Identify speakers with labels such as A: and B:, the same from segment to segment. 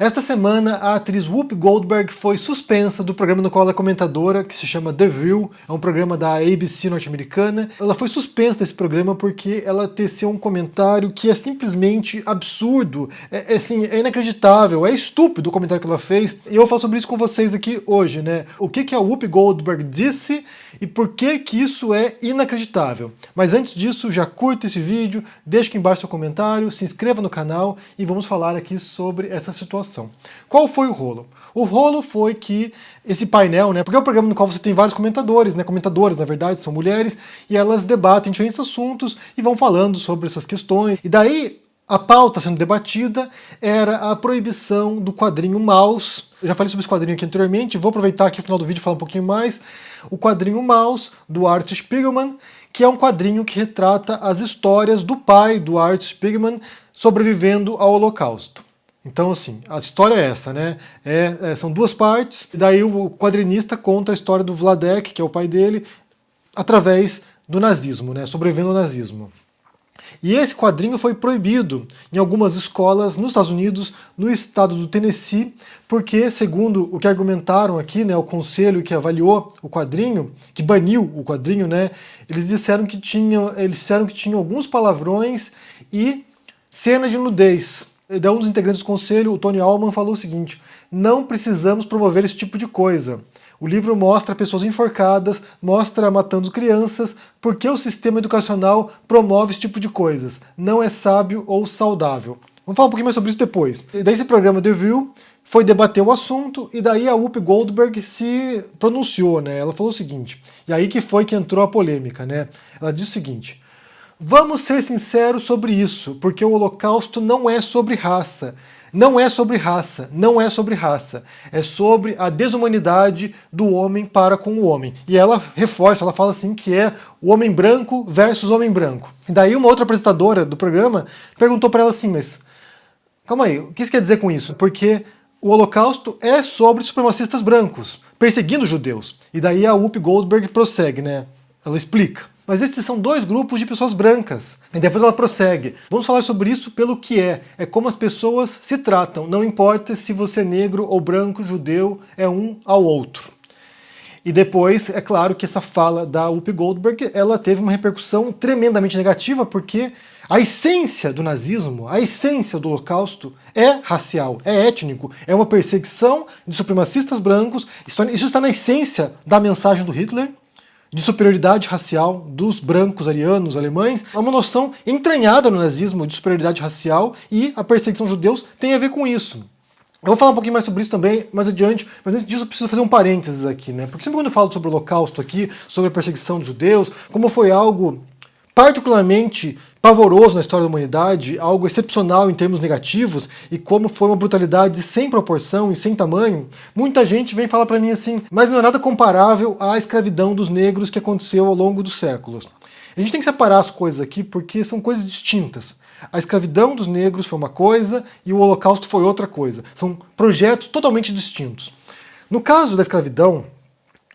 A: Esta semana, a atriz Whoopi Goldberg foi suspensa do programa no qual ela é comentadora, que se chama The View, é um programa da ABC norte-americana. Ela foi suspensa desse programa porque ela teceu um comentário que é simplesmente absurdo, é inacreditável, é estúpido o comentário que ela fez. E eu vou falar sobre isso com vocês aqui hoje, né? O que a Whoopi Goldberg disse e por que isso é inacreditável. Mas antes disso, já curta esse vídeo, deixa aqui embaixo seu comentário, se inscreva no canal e vamos falar aqui sobre essa situação. Qual foi o rolo? O rolo foi que esse painel, né, porque é um programa no qual você tem vários comentadores, né, comentadoras na verdade, são mulheres, e elas debatem diferentes assuntos e vão falando sobre essas questões. E daí a pauta sendo debatida era a proibição do quadrinho Maus. Eu já falei sobre esse quadrinho aqui anteriormente, vou aproveitar aqui no final do vídeo e falar um pouquinho mais. O quadrinho Maus, do Art Spiegelman, que é um quadrinho que retrata as histórias do pai do Art Spiegelman sobrevivendo ao Holocausto. Então, assim, a história é essa, né? São duas partes, e daí o quadrinista conta a história do Vladek, que é o pai dele, através do nazismo, né? Sobrevivendo ao nazismo. E esse quadrinho foi proibido em algumas escolas nos Estados Unidos, no estado do Tennessee, porque, segundo o que argumentaram aqui, né, o conselho que avaliou o quadrinho, que baniu o quadrinho, né, eles disseram que tinham alguns palavrões e cenas de nudez. E daí um dos integrantes do conselho, o Tony Allman, falou o seguinte: não precisamos promover esse tipo de coisa. O livro mostra pessoas enforcadas, mostra matando crianças, porque o sistema educacional promove esse tipo de coisas. Não é sábio ou saudável. Vamos falar um pouquinho mais sobre isso depois. E daí esse programa The View foi debater o assunto, e daí a Whoopi Goldberg se pronunciou, né? Ela falou o seguinte, e aí que foi que entrou a polêmica, né? Ela disse o seguinte: vamos ser sinceros sobre isso, porque o Holocausto não é sobre raça. Não é sobre raça, não é sobre raça. É sobre a desumanidade do homem para com o homem. E ela reforça, ela fala assim que é o homem branco versus o homem branco. E daí uma outra apresentadora do programa perguntou para ela assim, mas calma aí, o que isso quer dizer com isso? Porque o Holocausto é sobre supremacistas brancos, perseguindo judeus. E daí a Whoopi Goldberg prossegue, né? Ela explica. Mas esses são dois grupos de pessoas brancas. E depois ela prossegue. Vamos falar sobre isso pelo que é. É como as pessoas se tratam. Não importa se você é negro ou branco, judeu, é um ao outro. E depois, é claro que essa fala da Whoopi Goldberg, ela teve uma repercussão tremendamente negativa, porque a essência do nazismo, a essência do Holocausto é racial, é étnico, é uma perseguição de supremacistas brancos. Isso está na essência da mensagem do Hitler, de superioridade racial dos brancos arianos alemães. Há uma noção entranhada no nazismo de superioridade racial, e a perseguição de judeus tem a ver com isso. Eu vou falar um pouquinho mais sobre isso também mais adiante, mas antes disso eu preciso fazer um parênteses aqui, né? Porque sempre quando eu falo sobre o Holocausto aqui, sobre a perseguição de judeus, como foi algo particularmente pavoroso na história da humanidade, algo excepcional em termos negativos, e como foi uma brutalidade sem proporção e sem tamanho, muita gente vem falar pra mim assim, mas não é nada comparável à escravidão dos negros que aconteceu ao longo dos séculos. A gente tem que separar as coisas aqui porque são coisas distintas. A escravidão dos negros foi uma coisa e o Holocausto foi outra coisa. São projetos totalmente distintos. No caso da escravidão,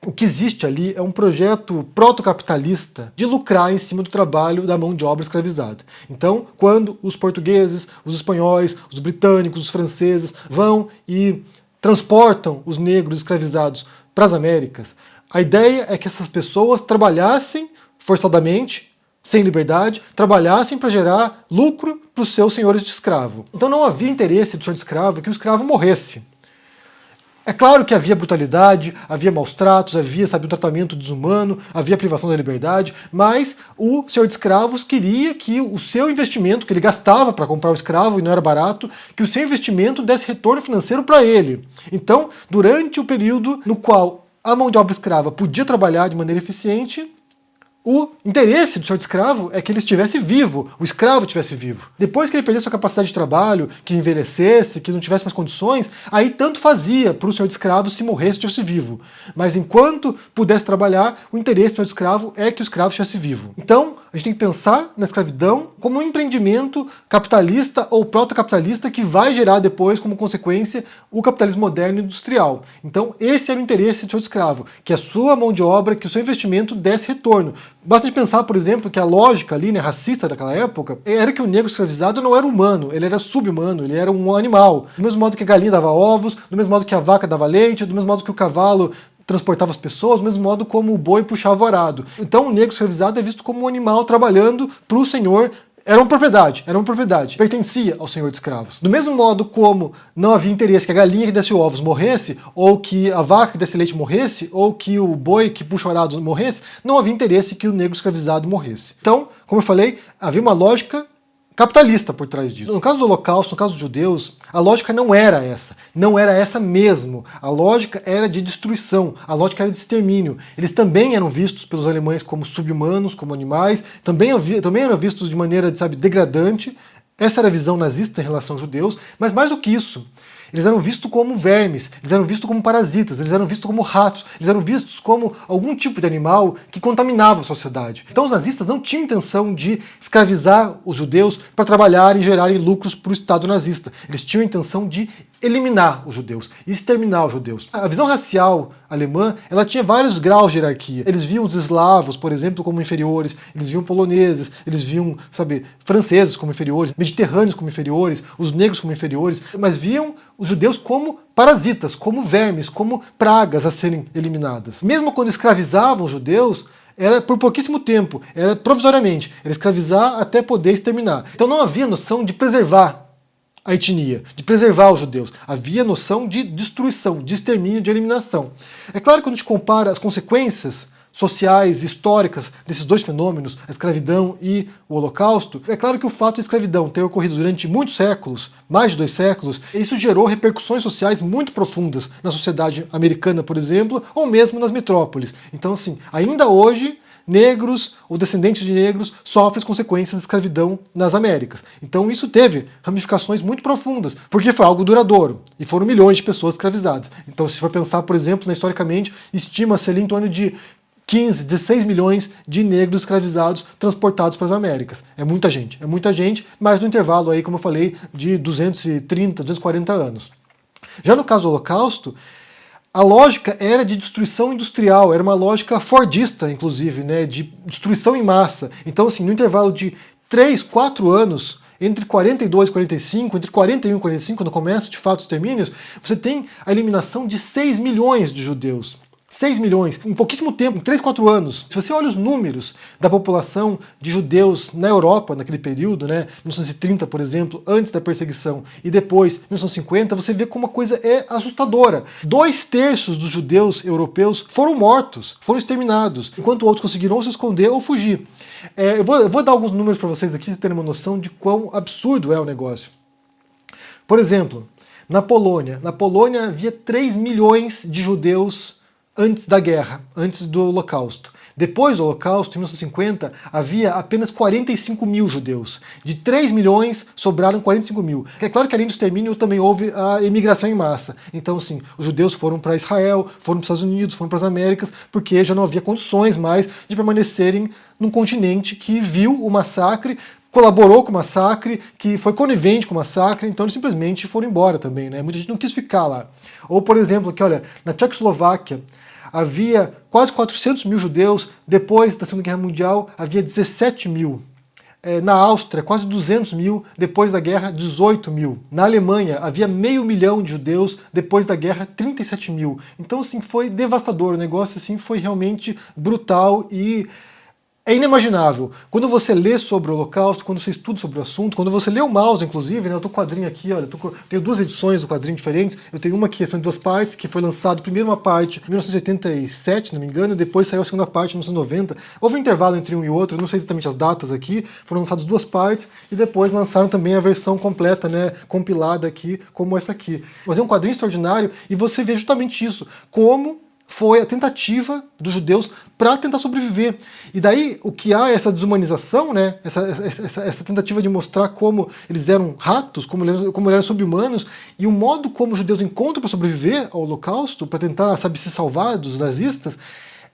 A: o que existe ali é um projeto proto-capitalista de lucrar em cima do trabalho da mão de obra escravizada. Então, quando os portugueses, os espanhóis, os britânicos, os franceses vão e transportam os negros escravizados para as Américas, a ideia é que essas pessoas trabalhassem forçadamente, sem liberdade, trabalhassem para gerar lucro para os seus senhores de escravo. Então não havia interesse do senhor de escravo que o escravo morresse. É claro que havia brutalidade, havia maus tratos, havia, um tratamento desumano, havia privação da liberdade, mas o senhor de escravos queria que o seu investimento, que ele gastava para comprar o escravo e não era barato, que o seu investimento desse retorno financeiro para ele. Então, durante o período no qual a mão de obra escrava podia trabalhar de maneira eficiente, o interesse do senhor de escravo é que ele estivesse vivo, o escravo estivesse vivo. Depois que ele perdesse sua capacidade de trabalho, que envelhecesse, que não tivesse mais condições, aí tanto fazia para o senhor de escravo se morresse ou estivesse vivo. Mas enquanto pudesse trabalhar, o interesse do senhor de escravo é que o escravo estivesse vivo. Então, a gente tem que pensar na escravidão como um empreendimento capitalista ou proto-capitalista que vai gerar depois, como consequência, o capitalismo moderno e industrial. Então, esse era o interesse do senhor de escravo, que a sua mão de obra, que o seu investimento desse retorno. Basta de pensar, por exemplo, que a lógica ali, né, racista daquela época, era que o negro escravizado não era humano, ele era sub-humano, ele era um animal. Do mesmo modo que a galinha dava ovos, do mesmo modo que a vaca dava leite, do mesmo modo que o cavalo transportava as pessoas, do mesmo modo como o boi puxava o arado. Então o negro escravizado é visto como um animal trabalhando para o senhor. Era uma propriedade, pertencia ao senhor de escravos. Do mesmo modo como não havia interesse que a galinha que desse ovos morresse, ou que a vaca que desse leite morresse, ou que o boi que puxa o arado morresse, não havia interesse que o negro escravizado morresse. Então, como eu falei, havia uma lógica capitalista por trás disso. No caso do Holocausto, no caso dos judeus, a lógica não era essa mesmo. A lógica era de destruição, a lógica era de extermínio. Eles também eram vistos pelos alemães como sub-humanos, como animais, também eram vistos de maneira, degradante. Essa era a visão nazista em relação aos judeus, mas mais do que isso, eles eram vistos como vermes, eles eram vistos como parasitas, eles eram vistos como ratos, eles eram vistos como algum tipo de animal que contaminava a sociedade. Então os nazistas não tinham intenção de escravizar os judeus para trabalhar e gerarem lucros para o Estado nazista. Eles tinham a intenção de eliminar os judeus, exterminar os judeus. A visão racial alemã, ela tinha vários graus de hierarquia. Eles viam os eslavos, por exemplo, como inferiores, eles viam poloneses, eles viam, franceses como inferiores, mediterrâneos como inferiores, os negros como inferiores, mas viam os judeus como parasitas, como vermes, como pragas a serem eliminadas. Mesmo quando escravizavam os judeus, era por pouquíssimo tempo, era provisoriamente, era escravizar até poder exterminar. Então não havia noção de preservar a etnia, de preservar os judeus. Havia noção de destruição, de extermínio, de eliminação. É claro que quando a gente compara as consequências sociais, históricas desses dois fenômenos, a escravidão e o Holocausto, é claro que o fato de a escravidão ter ocorrido durante muitos séculos, mais de 2 séculos, isso gerou repercussões sociais muito profundas na sociedade americana, por exemplo, ou mesmo nas metrópoles. Então, assim, ainda hoje, negros ou descendentes de negros sofrem as consequências da escravidão nas Américas. Então isso teve ramificações muito profundas, porque foi algo duradouro, e foram milhões de pessoas escravizadas. Então se for pensar, por exemplo, historicamente, estima-se ali em torno de 15, 16 milhões de negros escravizados transportados para as Américas. É muita gente, mas no intervalo aí, como eu falei, de 230, 240 anos. Já no caso do Holocausto, a lógica era de destruição industrial, era uma lógica fordista, inclusive, né, de destruição em massa. Então, assim, no intervalo de 3, 4 anos, entre 42 e 45, entre 41 e 45, quando começa de fato os extermínios, você tem a eliminação de 6 milhões de judeus. 6 milhões, em pouquíssimo tempo, em 3, 4 anos. Se você olha os números da população de judeus na Europa naquele período, né, 1930, por exemplo, antes da perseguição, e depois, 1950, você vê como a coisa é assustadora. 2/3 dos judeus europeus foram mortos, foram exterminados, enquanto outros conseguiram ou se esconder ou fugir. Eu vou dar alguns números para vocês aqui, para vocês terem uma noção de quão absurdo é o negócio. Por exemplo, na Polônia havia 3 milhões de judeus antes da guerra, antes do Holocausto. Depois do Holocausto, em 1950, havia apenas 45 mil judeus. De 3 milhões, sobraram 45 mil. É claro que além do extermínio também houve a imigração em massa. Então, sim, os judeus foram para Israel, foram para os Estados Unidos, foram para as Américas, porque já não havia condições mais de permanecerem num continente que viu o massacre, colaborou com o massacre, que foi conivente com o massacre, então eles simplesmente foram embora também, né? Muita gente não quis ficar lá. Ou, por exemplo, aqui, olha, na Tchecoslováquia, havia quase 400 mil judeus, depois da Segunda Guerra Mundial havia 17 mil. Na Áustria, quase 200 mil, depois da guerra, 18 mil. Na Alemanha, havia 500 mil de judeus, depois da guerra, 37 mil. Então, assim, foi devastador, o negócio assim, foi realmente brutal e é inimaginável. Quando você lê sobre o Holocausto, quando você estuda sobre o assunto, quando você lê o Maus, inclusive, né, eu tô com o quadrinho aqui, olha, tenho 2 edições do quadrinho diferentes, eu tenho uma que são em 2 partes, que foi lançado primeiro uma parte em 1987, se não me engano, e depois saiu a segunda parte em 1990. Houve um intervalo entre um e outro, eu não sei exatamente as datas aqui, foram lançadas 2 partes, e depois lançaram também a versão completa, né, compilada aqui, como essa aqui. Mas é um quadrinho extraordinário, e você vê justamente isso, como foi a tentativa dos judeus para tentar sobreviver. E daí o que há é essa desumanização, né? essa tentativa de mostrar como eles eram ratos, como eles eram sub-humanos, e o modo como os judeus encontram para sobreviver ao Holocausto, para tentar, se salvar dos nazistas,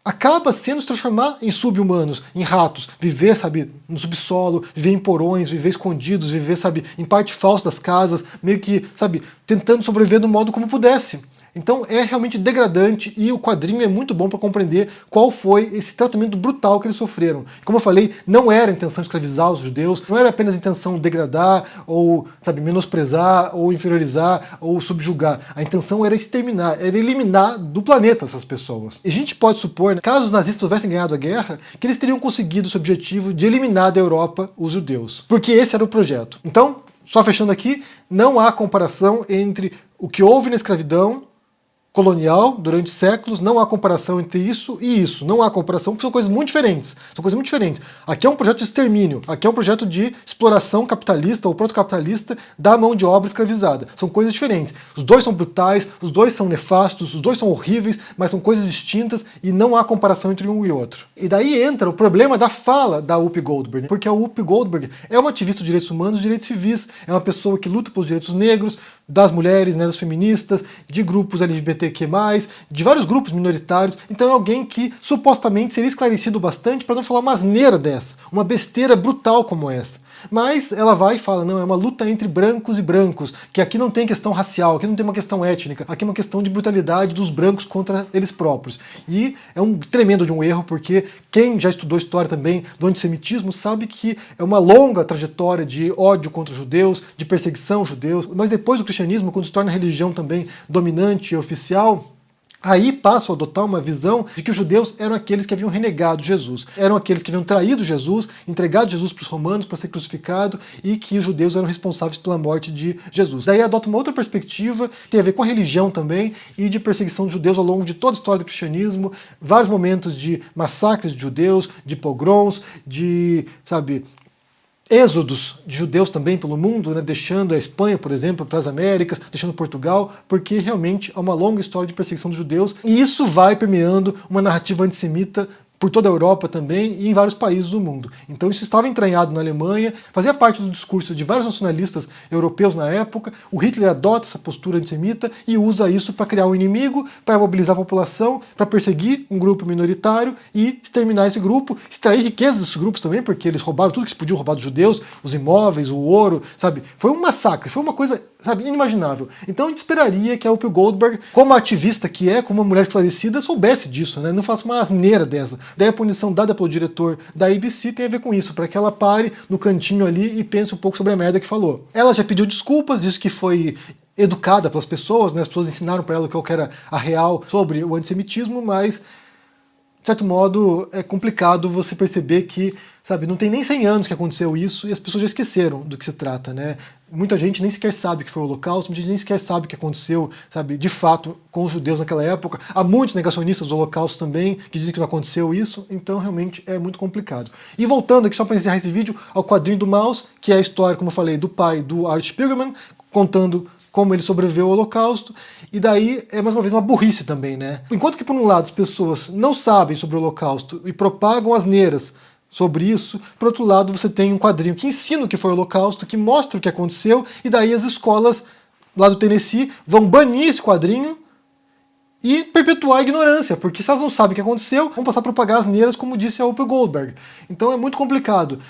A: acaba sendo se transformar em sub-humanos, em ratos, viver, no subsolo, viver em porões, viver escondidos, viver, em parte falsa das casas, meio que, tentando sobreviver do modo como pudesse. Então é realmente degradante e o quadrinho é muito bom para compreender qual foi esse tratamento brutal que eles sofreram. Como eu falei, não era a intenção escravizar os judeus, não era apenas a intenção degradar ou, sabe, menosprezar ou inferiorizar ou subjugar. A intenção era exterminar, era eliminar do planeta essas pessoas. E a gente pode supor, né, caso os nazistas tivessem ganhado a guerra, que eles teriam conseguido esse objetivo de eliminar da Europa os judeus. Porque esse era o projeto. Então, só fechando aqui, não há comparação entre o que houve na escravidão colonial durante séculos, não há comparação entre isso e isso. Não há comparação, porque são coisas muito diferentes. São coisas muito diferentes. Aqui é um projeto de extermínio, aqui é um projeto de exploração capitalista ou protocapitalista da mão de obra escravizada. São coisas diferentes. Os dois são brutais, os dois são nefastos, os dois são horríveis, mas são coisas distintas e não há comparação entre um e outro. E daí entra o problema da fala da Whoopi Goldberg, né? Porque a Whoopi Goldberg é uma ativista dos direitos humanos, dos direitos civis, é uma pessoa que luta pelos direitos negros, das mulheres, né, das feministas, de grupos LGBTQ+, de vários grupos minoritários. Então é alguém que supostamente seria esclarecido bastante para não falar uma asneira dessa, uma besteira brutal como essa. Mas ela vai e fala, não, é uma luta entre brancos e brancos, que aqui não tem questão racial, aqui não tem uma questão étnica, aqui é uma questão de brutalidade dos brancos contra eles próprios. E é um tremendo de um erro, porque quem já estudou história também do antissemitismo sabe que é uma longa trajetória de ódio contra os judeus, de perseguição aos judeus, mas depois do cristianismo, quando se torna a religião também dominante e oficial, aí passam a adotar uma visão de que os judeus eram aqueles que haviam renegado Jesus, eram aqueles que haviam traído Jesus, entregado Jesus para os romanos para ser crucificado e que os judeus eram responsáveis pela morte de Jesus. Daí adota uma outra perspectiva, que tem a ver com a religião também e de perseguição de judeus ao longo de toda a história do cristianismo, vários momentos de massacres de judeus, de pogroms, de, sabe, êxodos de judeus também pelo mundo, né, deixando a Espanha, por exemplo, para as Américas, deixando Portugal, porque realmente há uma longa história de perseguição de judeus, e isso vai permeando uma narrativa antissemita por toda a Europa também e em vários países do mundo. Então isso estava entranhado na Alemanha, fazia parte do discurso de vários nacionalistas europeus na época. O Hitler adota essa postura antissemita e usa isso para criar um inimigo, para mobilizar a população, para perseguir um grupo minoritário e exterminar esse grupo, extrair riquezas desses grupos também, porque eles roubaram tudo que se podia roubar dos judeus, os imóveis, o ouro, sabe? Foi um massacre, foi uma coisa, sabe, inimaginável. Então a gente esperaria que a Whoopi Goldberg, como ativista que é, como uma mulher esclarecida, soubesse disso, né? Não faça uma asneira dessa. Daí a punição dada pelo diretor da ABC tem a ver com isso, para que ela pare no cantinho ali e pense um pouco sobre a merda que falou. Ela já pediu desculpas, disse que foi educada pelas pessoas, né? As pessoas ensinaram para ela o que era a real sobre o antissemitismo, mas de certo modo é complicado você perceber que, sabe, não tem nem 100 anos que aconteceu isso e as pessoas já esqueceram do que se trata, né? Muita gente nem sequer sabe o que foi o Holocausto, muita gente nem sequer sabe o que aconteceu, sabe, de fato, com os judeus naquela época. Há muitos negacionistas do Holocausto também que dizem que não aconteceu isso, então realmente é muito complicado. E voltando aqui, só para encerrar esse vídeo, ao quadrinho do Maus, que é a história, como eu falei, do pai do Art Spiegelman, contando como ele sobreviveu ao Holocausto, e daí é mais uma vez uma burrice também, né? Enquanto que por um lado as pessoas não sabem sobre o Holocausto e propagam asneiras sobre isso, por outro lado você tem um quadrinho que ensina o que foi o Holocausto, que mostra o que aconteceu, e daí as escolas lá do Tennessee vão banir esse quadrinho e perpetuar a ignorância, porque se elas não sabem o que aconteceu, vão passar a propagar asneiras, como disse a Whoopi Goldberg. Então é muito complicado.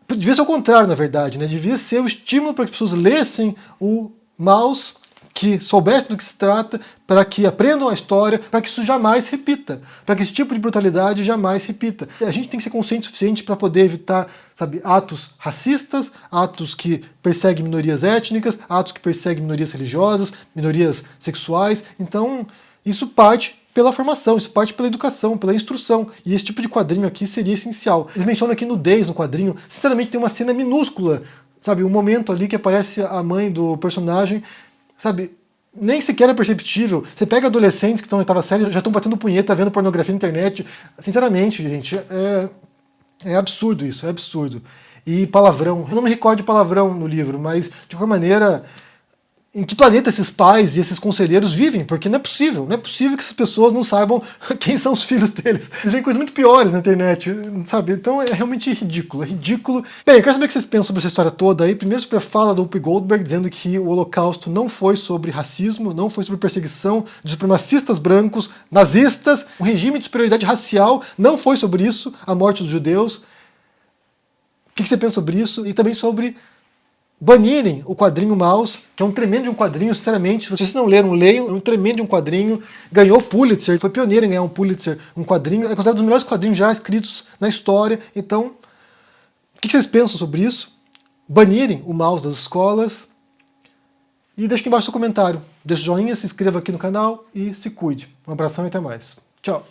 A: Devia ser o contrário, na verdade, né? Devia ser o estímulo para que as pessoas lessem o Maus, que soubessem do que se trata, para que aprendam a história, para que isso jamais repita, para que esse tipo de brutalidade jamais repita. A gente tem que ser consciente o suficiente para poder evitar, sabe, atos racistas, atos que perseguem minorias étnicas, atos que perseguem minorias religiosas, minorias sexuais. Então, isso parte pela formação, isso parte pela educação, pela instrução. E esse tipo de quadrinho aqui seria essencial. Eles mencionam aqui nudez no quadrinho. Sinceramente, tem uma cena minúscula, sabe, um momento ali que aparece a mãe do personagem, sabe, nem sequer é perceptível. Você pega adolescentes que estão na oitava série, já estão batendo punheta, vendo pornografia na internet. Sinceramente, gente, é absurdo isso, é absurdo. E palavrão, eu não me recordo de palavrão no livro, mas de qualquer maneira, em que planeta esses pais e esses conselheiros vivem? Porque não é possível que essas pessoas não saibam quem são os filhos deles. Eles veem coisas muito piores na internet, sabe? Então é realmente ridículo, é ridículo. Bem, eu quero saber o que vocês pensam sobre essa história toda aí. Primeiro sobre a fala do Whoopi Goldberg, dizendo que o Holocausto não foi sobre racismo, não foi sobre perseguição de supremacistas brancos, nazistas, um regime de superioridade racial, não foi sobre isso, a morte dos judeus. O que você pensa sobre isso? E também sobre banirem o quadrinho Maus, que é um tremendo de um quadrinho, sinceramente, se vocês não leram, leiam, é um tremendo de um quadrinho, ganhou Pulitzer, foi pioneiro em ganhar um Pulitzer, um quadrinho, é considerado um dos melhores quadrinhos já escritos na história, então, o que vocês pensam sobre isso? Banirem o Maus das escolas, e deixe aqui embaixo seu comentário, deixe o joinha, se inscreva aqui no canal e se cuide. Um abração e até mais. Tchau!